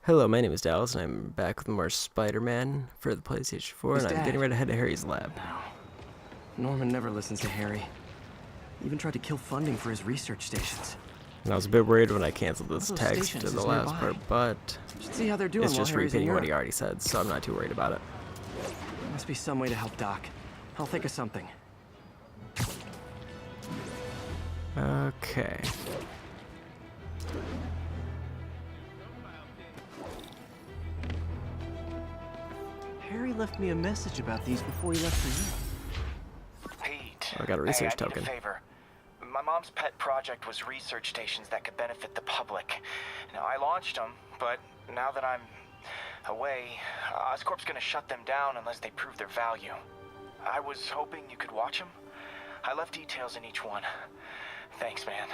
Hello, my name is Dallas, and I'm back with more Spider-Man for the PlayStation 4, and I'm getting ready to head to Harry's lab. No. Norman never listens to Harry. He even tried to kill funding for his research stations. And I was a bit worried when I canceled this text to the last part, but should see how they're doing it's just Harry's repeating what he already said, so I'm not too worried about it. There must be some way to help Doc. I'll think of something. Okay. Harry left me a message about these before he left for you. Pete, I got a research I need token. a favor. My mom's pet project was research stations that could benefit the public. Now, I launched them, but now that I'm away, Oscorp's gonna shut them down unless they prove their value. I was hoping you could watch them. I left details in each one. Thanks, man.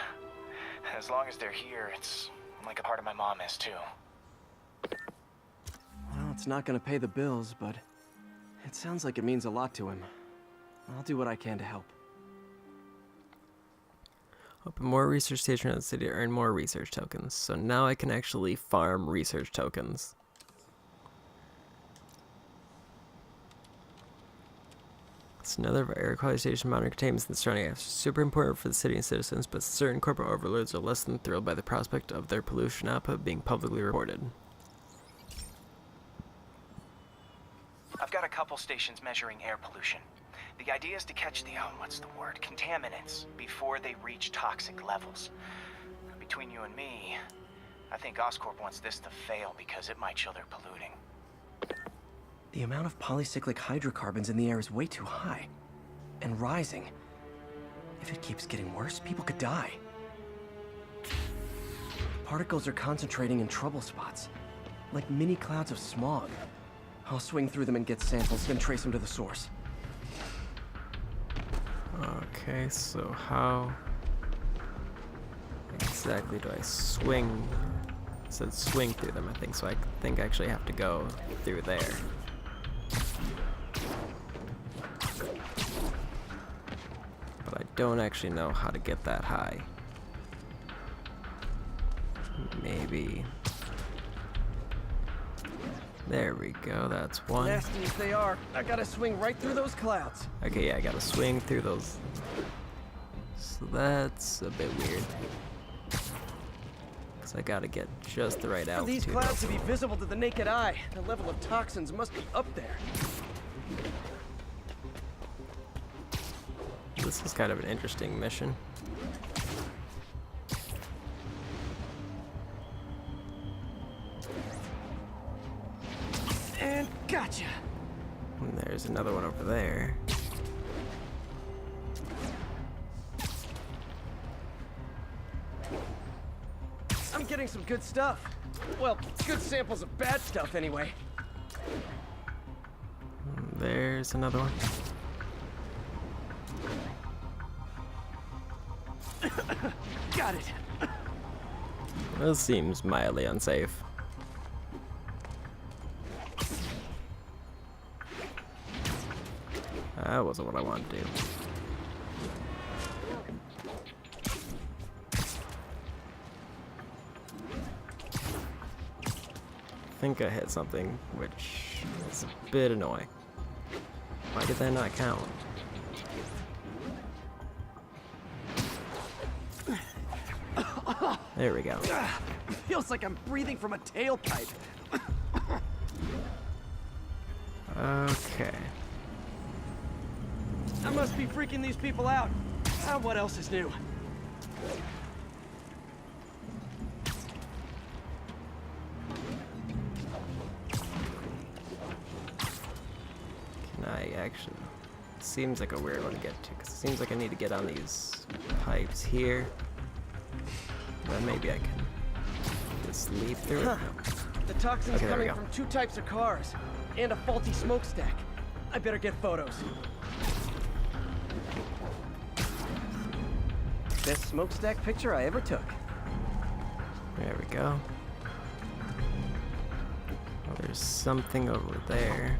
As long as they're here, it's like a part of my mom is, too. Well, it's not gonna pay the bills, but it sounds like it means a lot to him. I'll do what I can to help. Open more research station in the city to earn more research tokens. So now I can actually farm research tokens. It's another air quality station monitoring containment in the surrounding areas. Super important for the city and citizens, but certain corporate overlords are less than thrilled by the prospect of their pollution output being publicly reported. I've got a couple stations measuring air pollution. The idea is to catch the, contaminants before they reach toxic levels. Between you and me, I think Oscorp wants this to fail because it might show they're polluting. The amount of polycyclic hydrocarbons in the air is way too high. And rising. If it keeps getting worse, people could die. Particles are concentrating in trouble spots, like mini clouds of smog. I'll swing through them and get samples, then trace them to the source. Okay, so how exactly do I swing? It said swing through them, I think, so I think I actually have to go through there. But I don't actually know how to get that high. Maybe. There we go, that's one. Nasty as they are, I gotta swing right through those clouds. Okay, yeah, I gotta swing through those. So that's a bit weird. Because I gotta get just the right altitude. For these clouds to be visible to the naked eye, the level of toxins must be up there. This is kind of an interesting mission. And gotcha. And there's another one over there. I'm getting some good stuff. Well, good samples of bad stuff anyway. And there's another one. Got it. This seems mildly unsafe. That wasn't what I wanted to do. I think I hit something, which is a bit annoying. Why did that not count? There we go. Feels like I'm breathing from a tailpipe. Okay. I must be freaking these people out. What else is new? Can I actually... It seems like a weird one to get to, because it seems like I need to get on these pipes here. Then maybe I can just leap through it. No. The toxins Okay, there we coming go. from 2 types of cars, and a faulty smokestack. I better get photos. Best smokestack picture I ever took. There we go. Oh, there's something over there.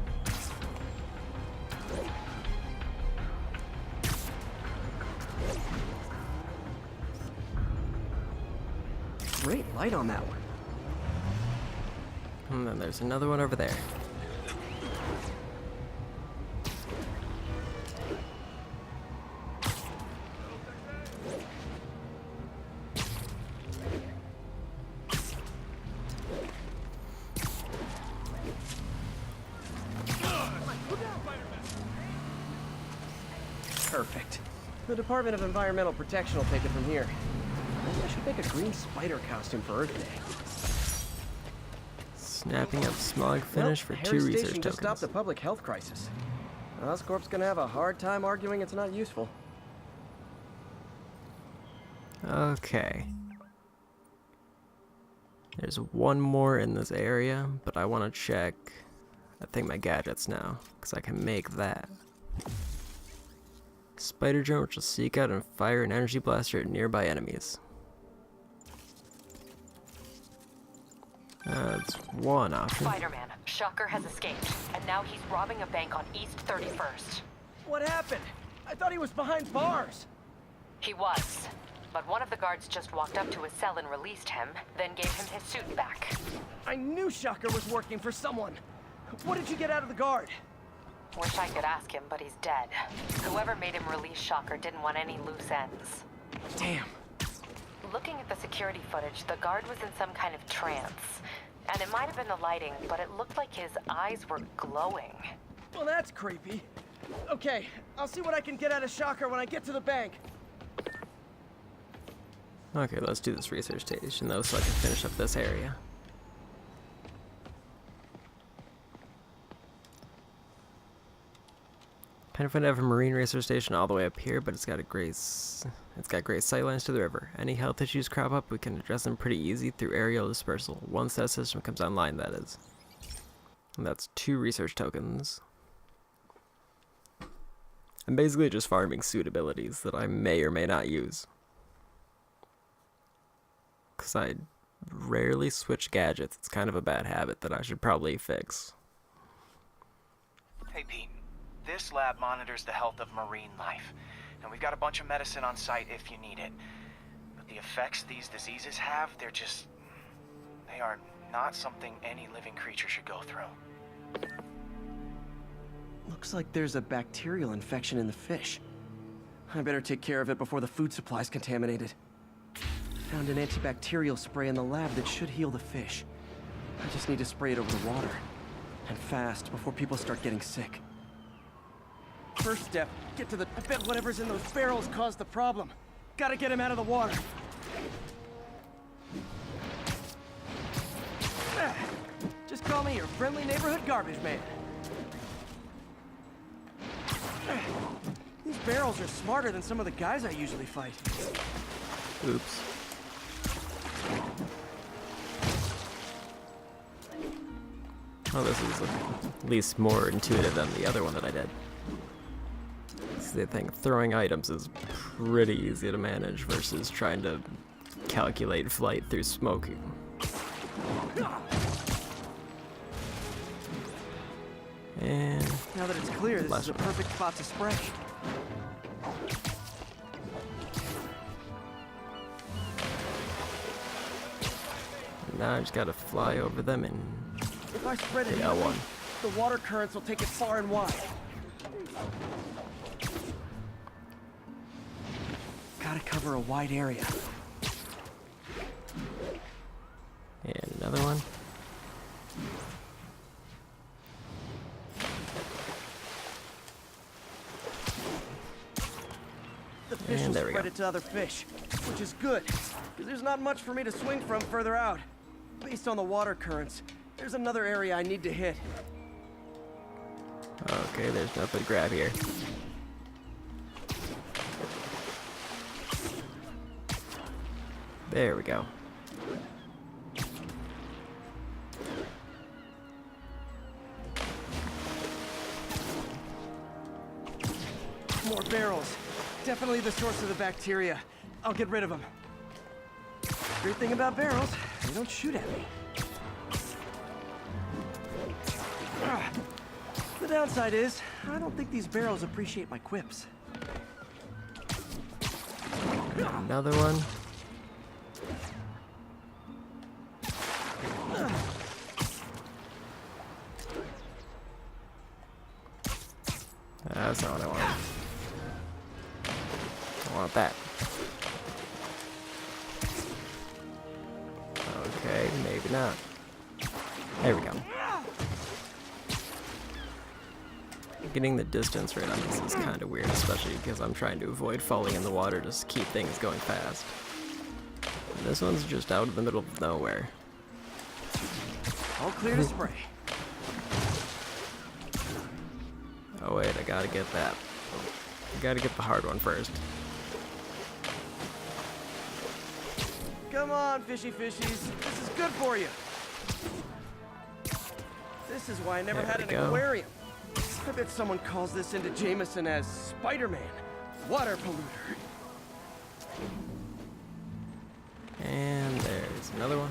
Great light on that one. And then there's another one over there. Perfect. The Department of Environmental Protection will take it from here. Maybe I should make a green spider costume for Earth Day. Snapping up smog finish for Harry 2 research Station just stopped tokens. a public health crisis. Oscorp's gonna have a hard time arguing it's not useful. Okay. There's one more in this area, but I want to check, I think, my gadgets now, because I can make that. Spider drone, which will seek out and fire an energy blaster at nearby enemies. That's one option. Spiderman, Shocker has escaped, and now he's robbing a bank on East 31st. What happened? I thought he was behind bars. He was, but one of the guards just walked up to his cell and released him, then gave him his suit back. I knew Shocker was working for someone. What did you get out of the guard? Wish I could ask him, but he's dead. Whoever made him release Shocker didn't want any loose ends. Damn. Looking at the security footage, the guard was in some kind of trance. And it might have been the lighting, but it looked like his eyes were glowing. Well, that's creepy. Okay, I'll see what I can get out of Shocker when I get to the bank. Okay, let's do this research station though, so I can finish up this area. Kind of fun to have a marine research station all the way up here, but it's got great sightlines to the river. Any health issues crop up, we can address them pretty easy through aerial dispersal. Once that system comes online, that is. And that's 2 research tokens. I'm basically just farming suit abilities that I may or may not use. Because I rarely switch gadgets. It's kind of a bad habit that I should probably fix. Hey, Pete. This lab monitors the health of marine life, and we've got a bunch of medicine on site if you need it. But the effects these diseases have, they are not something any living creature should go through. Looks like there's a bacterial infection in the fish. I better take care of it before the food supply's contaminated. Found an antibacterial spray in the lab that should heal the fish. I just need to spray it over the water. And fast, before people start getting sick. First step, get to the... I bet whatever's in those barrels caused the problem. Gotta get him out of the water. Just call me your friendly neighborhood garbage man. These barrels are smarter than some of the guys I usually fight. Oops. Oh, this is at least more intuitive than the other one that I did. The thing, throwing items is pretty easy to manage versus trying to calculate flight through smoke. And now that it's clear, this is a perfect spot to spray. now I just gotta fly over them and if I spread it L1. The water currents will take it far and wide. Gotta cover a wide area. And another one. The fish And will there we spread go. it to other fish, which is good, because there's not much for me to swing from further out. Based on the water currents, there's another area I need to hit. Okay, there's nothing to grab here. There we go. More barrels. Definitely the source of the bacteria. I'll get rid of them. Great thing about barrels, they don't shoot at me. The downside is, I don't think these barrels appreciate my quips. Another one. that's not what I want. I want that. Okay, maybe not. There we go. Getting the distance right on this is kind of weird, especially because I'm trying to avoid falling in the water to keep things going fast. And this one's just out in the middle of nowhere. All clear to spray. Oh wait, I gotta get that. I gotta get the hard one first. Come on, fishy fishies. This is good for you. This is why I never There had we an go. aquarium. I bet someone calls this into Jameson as Spiderman, water polluter. And there's another one.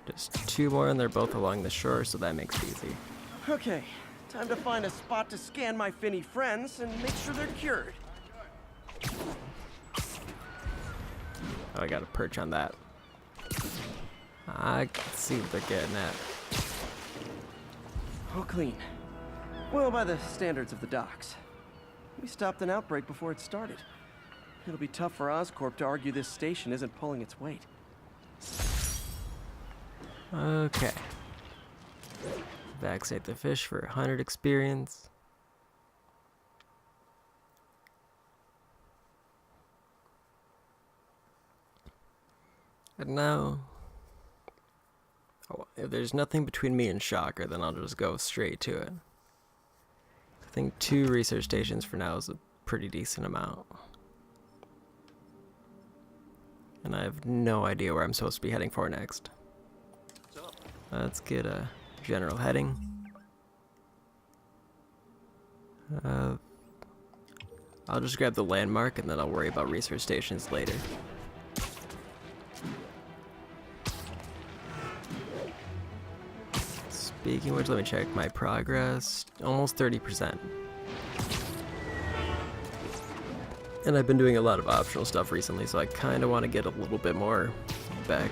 Just 2 more, and they're both along the shore, so that makes it easy. Okay, time to find a spot to scan my finny friends and make sure they're cured. Oh, I got a perch on that. I can see what they're getting at. All clean. Well, by the standards of the docks. We stopped an outbreak before it started. It'll be tough for Oscorp to argue this station isn't pulling its weight. Okay. Vaccinate the fish for 100 experience. And now, if there's nothing between me and Shocker, then I'll just go straight to it. I think 2 research stations for now is a pretty decent amount. And I have no idea where I'm supposed to be heading for next. Let's get a general heading. I'll just grab the landmark and then I'll worry about research stations later. Speaking of which, let me check my progress. Almost 30%. And I've been doing a lot of optional stuff recently, so I kind of want to get a little bit more back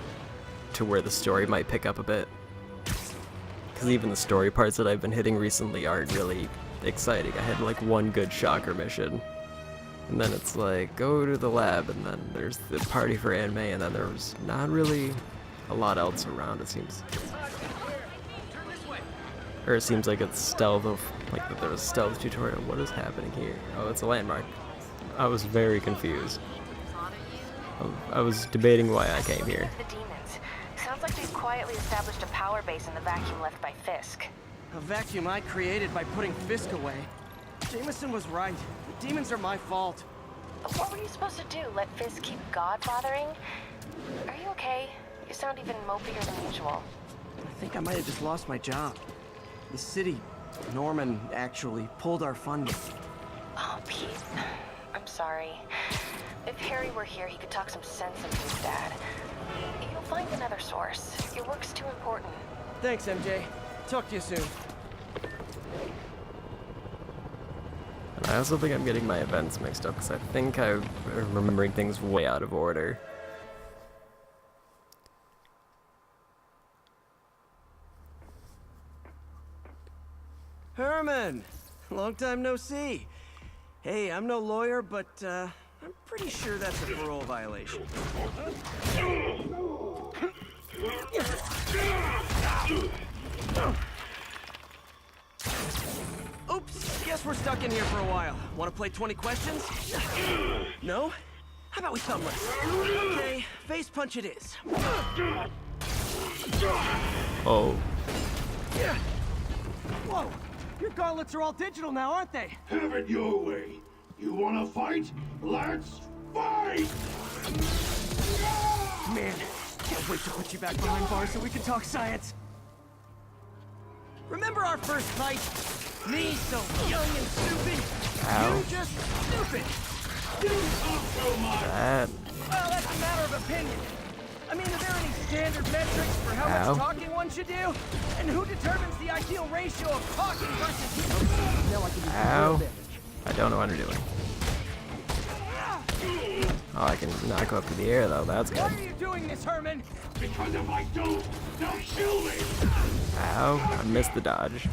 to where the story might pick up a bit. Because even the story parts that I've been hitting recently aren't really exciting. I had like 1 good Shocker mission. And then it's like, go to the lab, and then there's the party for anime, and then there's not really a lot else around, it seems. Or it seems like it's stealth of, like that there was a stealth tutorial. What is happening here? Oh, it's a landmark. I was very confused. I was debating why I came here. The demons. Sounds like they've quietly established a power base in the vacuum left by Fisk. A vacuum I created by putting Fisk away. Jameson was right. The demons are my fault. What were you supposed to do? Let Fisk keep God bothering? Are you okay? You sound even mopier than usual. I think I might have just lost my job. The city, Norman, actually pulled our funding. Oh, Pete. I'm sorry. If Harry were here, he could talk some sense into his dad. You'll find another source. Your work's too important. Thanks, MJ. Talk to you soon. And I also think I'm getting my events mixed up, because I think I'm remembering things way out of order. Herman! Long time no see. Hey, I'm no lawyer, but I'm pretty sure that's a parole violation. Oops, guess we're stuck in here for a while. Want to play 20 questions? No? How about we thumbless? Okay, face punch it is. Oh. Whoa! Your gauntlets are all digital now, aren't they? Have it your way. You wanna fight? Let's fight! Man, can't wait to put you back behind bars so we can talk science. Remember our first fight? Me so young and stupid. Ow. You just stupid. That. Well, that's a matter of opinion. I mean, are there any standard metrics for how Ow. much talking one should do? And who determines the ideal ratio of talking versus... Now I can do Ow. real damage. I don't know what I'm doing. Oh, I can knock up in the air though, that's good. Why are you doing this, Herman? Because if I don't, they'll kill me! Ow, I missed the dodge.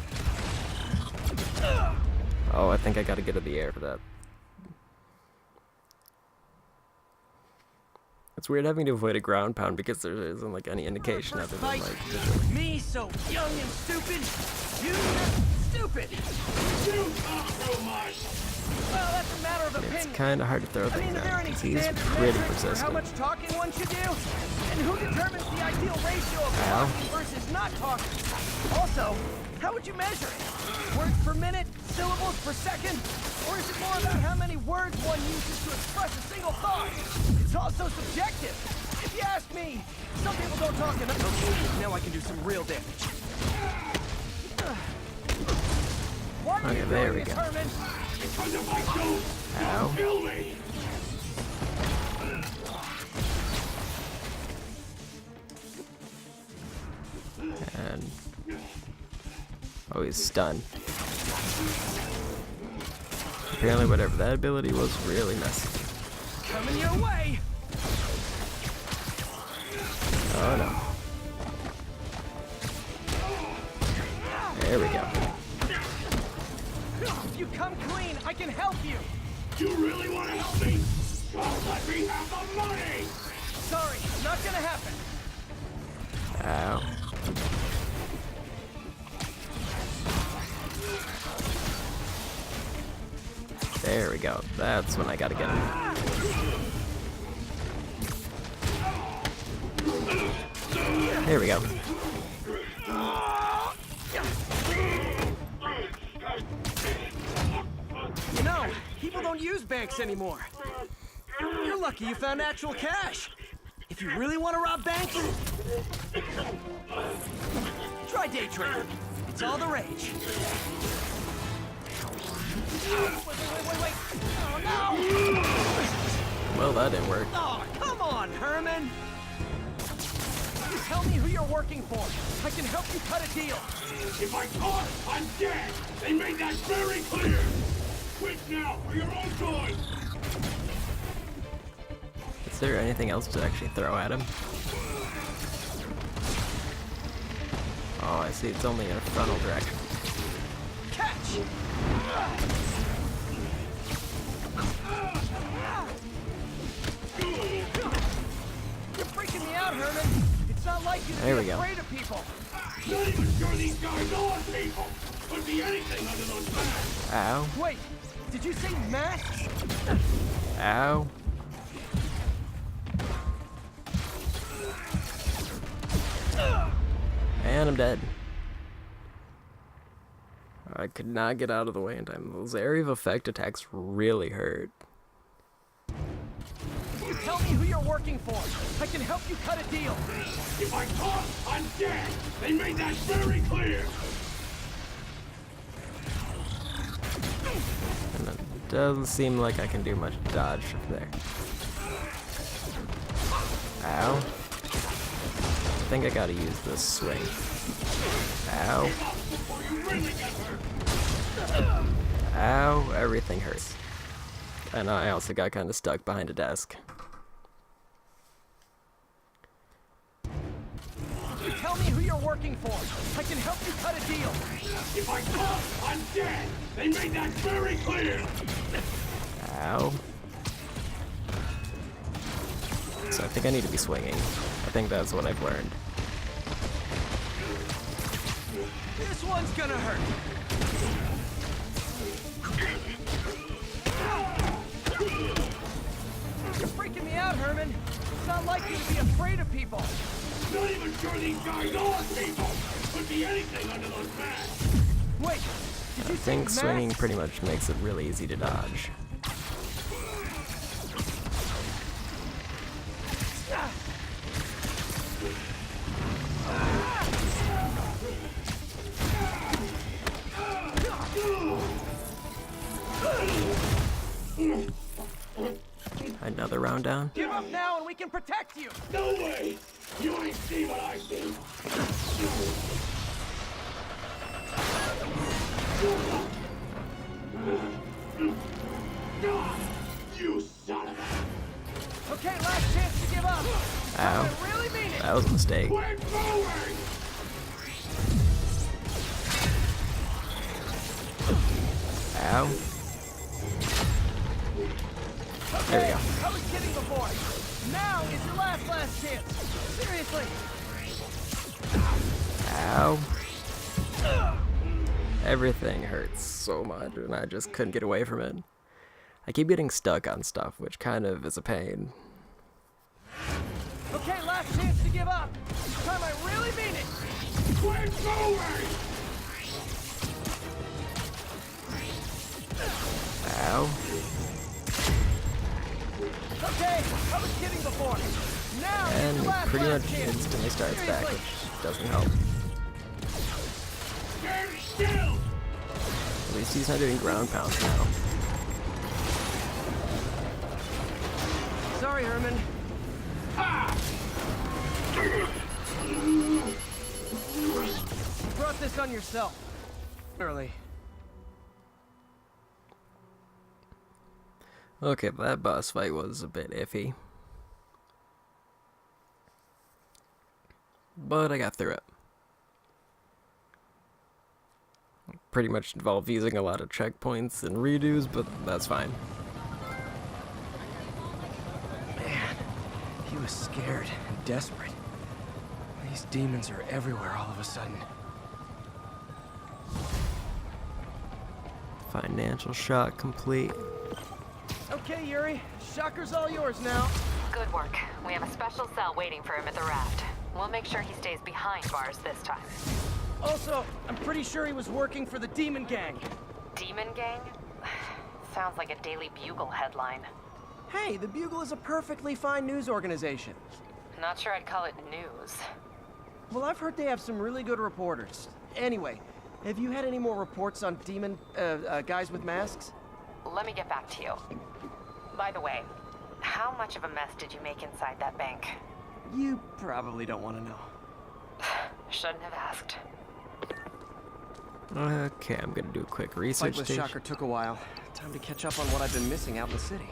Oh, I think I gotta get to the air for that. It's weird having to avoid a ground pound because there isn't like any indication other than like visually. Me so young and stupid. You stupid. You talk too much. Well, that's a matter of It's opinion. kind of hard to throw I mean, things are there at any because he's standard pretty metrics for how persistent. much talking one should do? And who determines the ideal ratio of Ow. talking versus not talking? Also, how would you measure it? Words per minute? Syllables per second? Or is it more about how many words one uses to express a single thought? It's also subjective. If you ask me, some people don't talk enough. Okay, now I can do some real damage. Why are Okay, you there doing we this, go. Herman? Because if I don't, Ow. you'll kill me. And oh, he's stunned. Apparently, whatever that ability was, really messy. Coming your way! Oh no. There we go. If you come clean, I can help you! You really want to help me? Don't let me have the money. Sorry, not gonna happen. Ow. There we go. That's when I gotta get him. There we go. You know, people don't use banks anymore. You're lucky you found actual cash. If you really want to rob banks, try day trading. It's all the rage. Wait. Oh, no! Well, that didn't work. Oh, come on, Herman! You tell me who you're working for. I can help you cut a deal. If I talk, I'm dead. They made that very clear. Quit now, for your own good. Is there anything else to actually throw at him? Oh, I see. It's only in a frontal direction. Catch! You're freaking me out, Herman. It's not like you to There be we go. afraid of people. Not even sure these guys are people. Could be anything under those masks. Ow. Wait, did you say masks? Ow. And I'm dead. I could not get out of the way in time. Those area of effect attacks really hurt. You tell me who you're working for. I can help you cut a deal. If I talk, I'm dead. They made that very clear. And it doesn't seem like I can do much dodge from there. Ow. I think I gotta use this swing. Ow. Before you really get hurt. Ow. Everything hurts. And I also got kind of stuck behind a desk. You tell me who you're working for. I can help you cut a deal. If I talk, I'm dead. They made that very clear. Ow. So I think I need to be swinging. I think that's what I've learned. This one's gonna hurt. You're freaking me out, Herman. It's not like you to be afraid of people. Not even sure these guys are people. Could be anything under those masks. Wait, did you I say think swinging masks? pretty much makes it really easy to dodge. Another round down. Give up now and we can protect you. No way. You ain't see what I see. You son of a... Okay, last chance to give up. Ow. I really mean it. That was a mistake. Quit moving! Ow. There we go. I was kidding before. Now is your last chance. Seriously. Ow. Everything hurts so much, and I just couldn't get away from it. I keep getting stuck on stuff, which kind of is a pain. Okay, last chance to give up. This time I really mean it. Quit going! Ow. Okay, I was kidding before. Now is And your it last pretty much chance. instantly starts back, Seriously. which doesn't help. Stand still! At least he's not doing ground pounds now. Sorry, Herman. You brought this on yourself. Early. Okay, that boss fight was a bit iffy. But I got through it. Pretty much involved using a lot of checkpoints and redos, but that's fine. Man, he was scared and desperate. These demons are everywhere all of a sudden. Financial shot complete. Okay, Yuri. Shocker's all yours now. Good work. We have a special cell waiting for him at the raft. We'll make sure he stays behind bars this time. Also, I'm pretty sure he was working for the Demon Gang. Demon Gang? Sounds like a Daily Bugle headline. Hey, the Bugle is a perfectly fine news organization. Not sure I'd call it news. Well, I've heard they have some really good reporters. Anyway, have you had any more reports on demon, guys with masks? Let me get back to you. By the way, how much of a mess did you make inside that bank? You probably don't want to know. Shouldn't have asked. Okay, I'm gonna do a quick Fight research with station. Shocker took a while. Time to catch up on what I've been missing out in the city.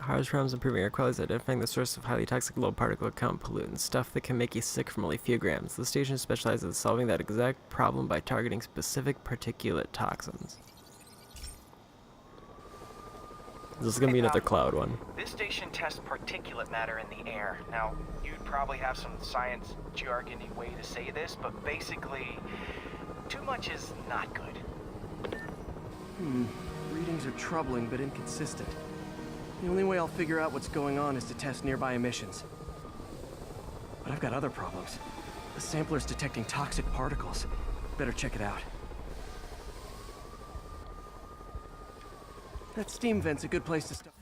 Harvest problems improving air quality is identifying the source of highly toxic low particle count pollutants, stuff that can make you sick from only a few grams. The station specializes in solving that exact problem by targeting specific particulate toxins. This is gonna be another cloud one. This station tests particulate matter in the air. Now, you'd probably have some science jargony way to say this, but basically, too much is not good. Readings are troubling but inconsistent. The only way I'll figure out what's going on is to test nearby emissions. But I've got other problems. The sampler's detecting toxic particles. Better check it out. That steam vent's a good place to start.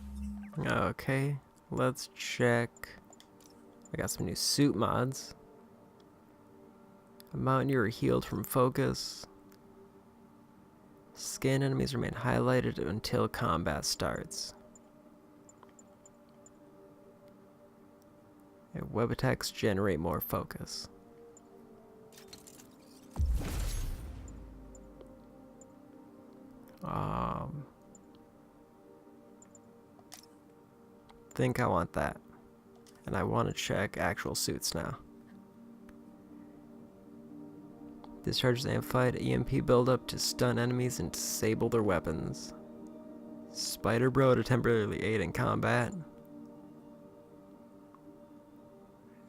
Okay, let's check. I got some new suit mods. A mountaineer healed from focus. Scan enemies remain highlighted until combat starts. And web attacks generate more focus. Think I want that. And I want to check actual suits now. Discharges amplified EMP buildup to stun enemies and disable their weapons. Spider Bro to temporarily aid in combat.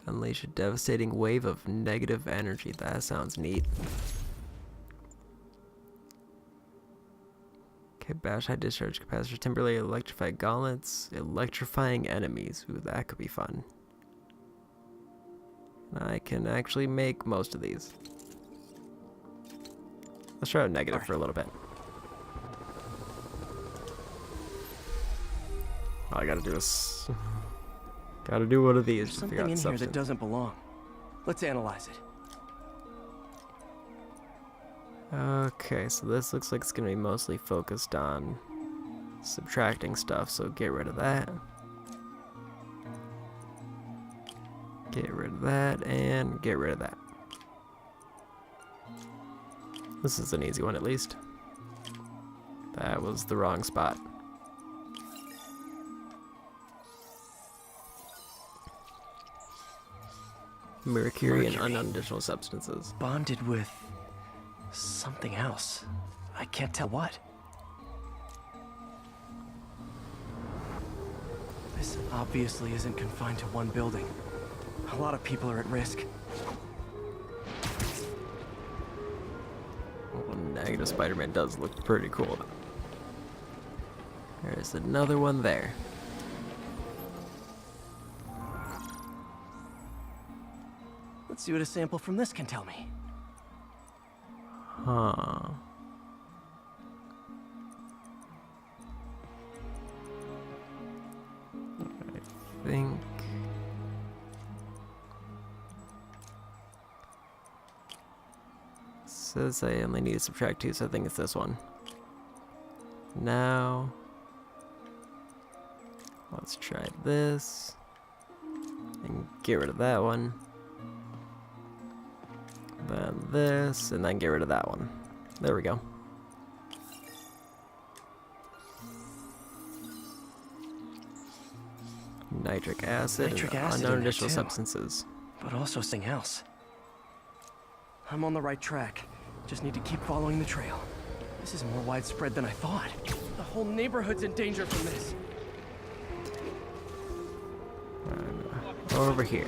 Unleash a devastating wave of negative energy. That sounds neat. Okay, bash high discharge capacitor, temporarily electrified gauntlets, electrifying enemies. Ooh, that could be fun. And I can actually make most of these. Let's try out negative for a little bit. All I gotta do is gotta do one of these There's to figure something out in here substance. that doesn't belong. Let's analyze it. Okay, so this looks like it's gonna be mostly focused on subtracting stuff, so get rid of that. Get rid of that, and get rid of that. This is an easy one at least. That was the wrong spot. Mercury and unknown additional substances. Bonded with something else. I can't tell what. This obviously isn't confined to one building. A lot of people are at risk. Well, negative Spider-Man does look pretty cool. There's another one there. Let's see what a sample from this can tell me. Huh. I think... says I only need to subtract 2, so I think it's this one. Now... let's try this. And get rid of that one. Then this, and then get rid of that one. There we go. Nitric acid Nitric and acid unknown in there additional too. substances. But also something else. I'm on the right track. Just need to keep following the trail. This is more widespread than I thought. The whole neighborhood's in danger from this. Over here.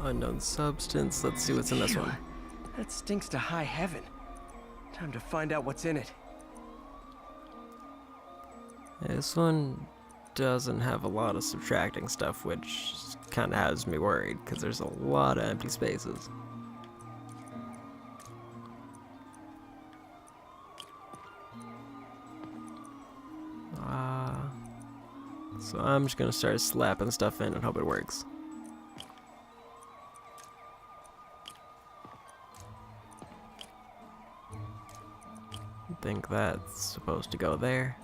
Unknown substance. Let's see what's in this one. That stinks to high heaven. Time to find out what's in it. This one doesn't have a lot of subtracting stuff, which kind of has me worried, because there's a lot of empty spaces. So I'm just gonna start slapping stuff in and hope it works. I think that's supposed to go there.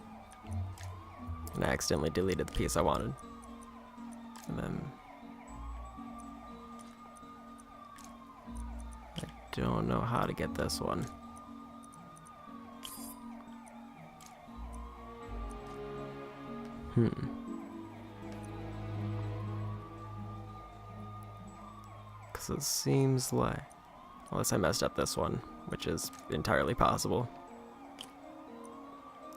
And I accidentally deleted the piece I wanted. And then... I don't know how to get this one. Because it seems like... unless I messed up this one, which is entirely possible.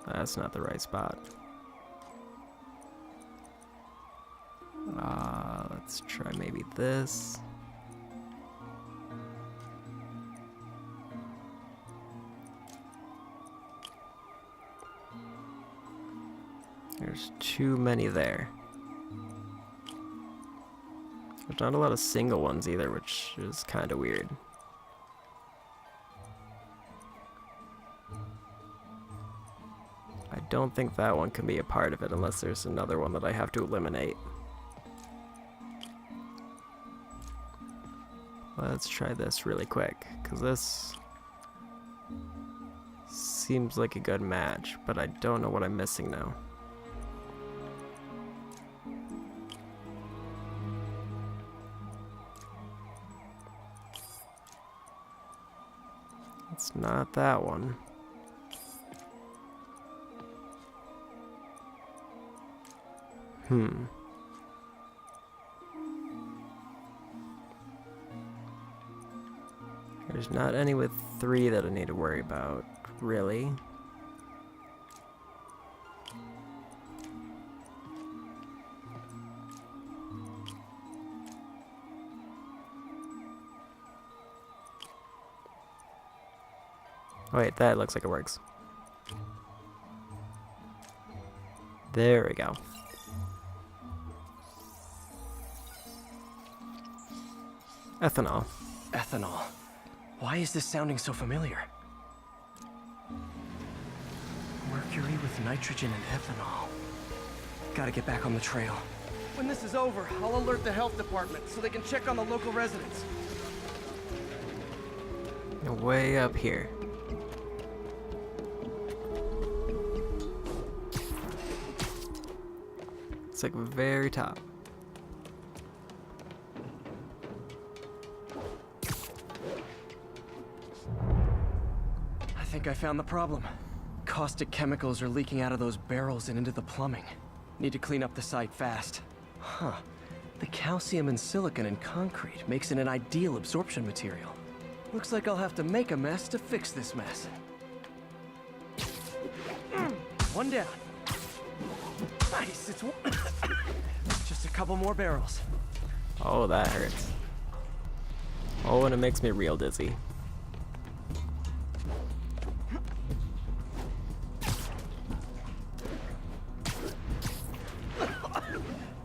That's not the right spot. Let's try maybe this. There's too many there. There's not a lot of single ones either, which is kind of weird. I don't think that one can be a part of it unless there's another one that I have to eliminate. Let's try this really quick, because this seems like a good match, but I don't know what I'm missing now. It's not that one. There's not any with 3 that I need to worry about, really. Wait, that looks like it works. There we go. Ethanol. Ethanol. Why is this sounding so familiar? Mercury with nitrogen and ethanol. Gotta get back on the trail. When this is over, I'll alert the health department so they can check on the local residents. Way up here. It's like very top. I think I found the problem. caustic chemicals are leaking out of those barrels and into the plumbing. Need to clean up the site fast. Huh. The calcium and silicon in concrete makes it an ideal absorption material. Looks like I'll have to make a mess to fix this mess. One down. Nice, it's just a couple more barrels. Oh, that hurts. Oh, and it makes me real dizzy.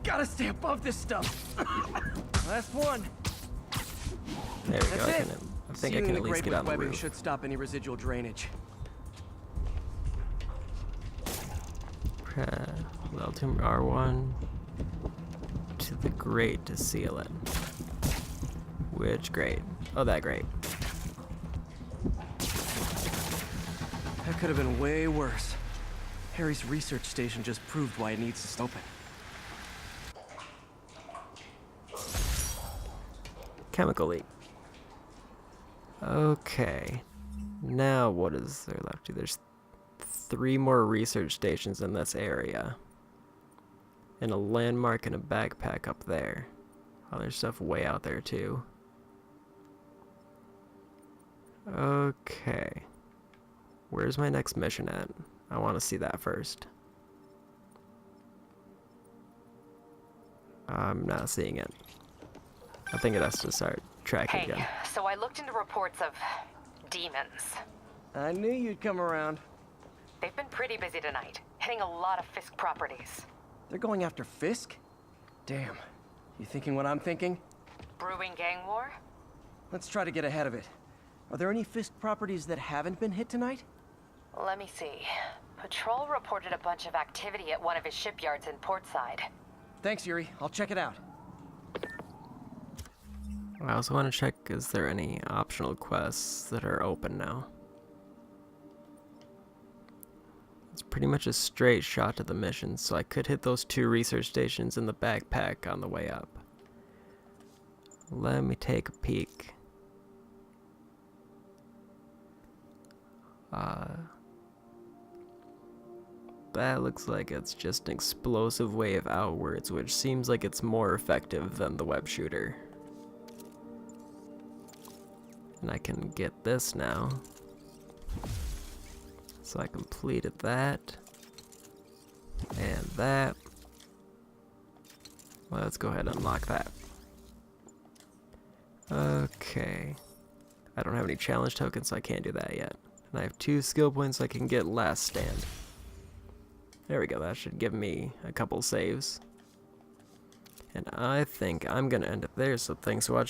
Gotta stay above this stuff. Last one. There we go. That's it. I think I can at least get on the webbing roof. should stop any residual drainage. Level 2 R1 to the grate to seal it. Which grate? Oh, that grate. That could have been way worse. Harry's research station just proved why it needs to stay open. Chemical leak. Okay. Now what is there left to? There's 3 more research stations in this area. And a landmark and a backpack up there. Oh, there's stuff way out there too. Okay. Where's my next mission at? I want to see that first. I'm not seeing it. I think it has to start tracking Hey, again. so I looked into reports of demons. I knew you'd come around. They've been pretty busy tonight, hitting a lot of Fisk properties. They're going after Fisk? Damn. You thinking what I'm thinking? Brewing gang war? Let's try to get ahead of it. Are there any Fisk properties that haven't been hit tonight? Let me see. Patrol reported a bunch of activity at one of his shipyards in Portside. Thanks, Yuri. I'll check it out. I also want to check, is there any optional quests that are open now? It's pretty much a straight shot to the mission, so I could hit those 2 research stations in the backpack on the way up. Let me take a peek. That looks like it's just an explosive wave outwards, which seems like it's more effective than the web shooter. And I can get this now. So I completed that. And that. Let's go ahead and unlock that. Okay. I don't have any challenge tokens, so I can't do that yet. And I have 2 skill points so I can get Last Stand. There we go, that should give me a couple saves. And I think I'm gonna end it there, so thanks for watching.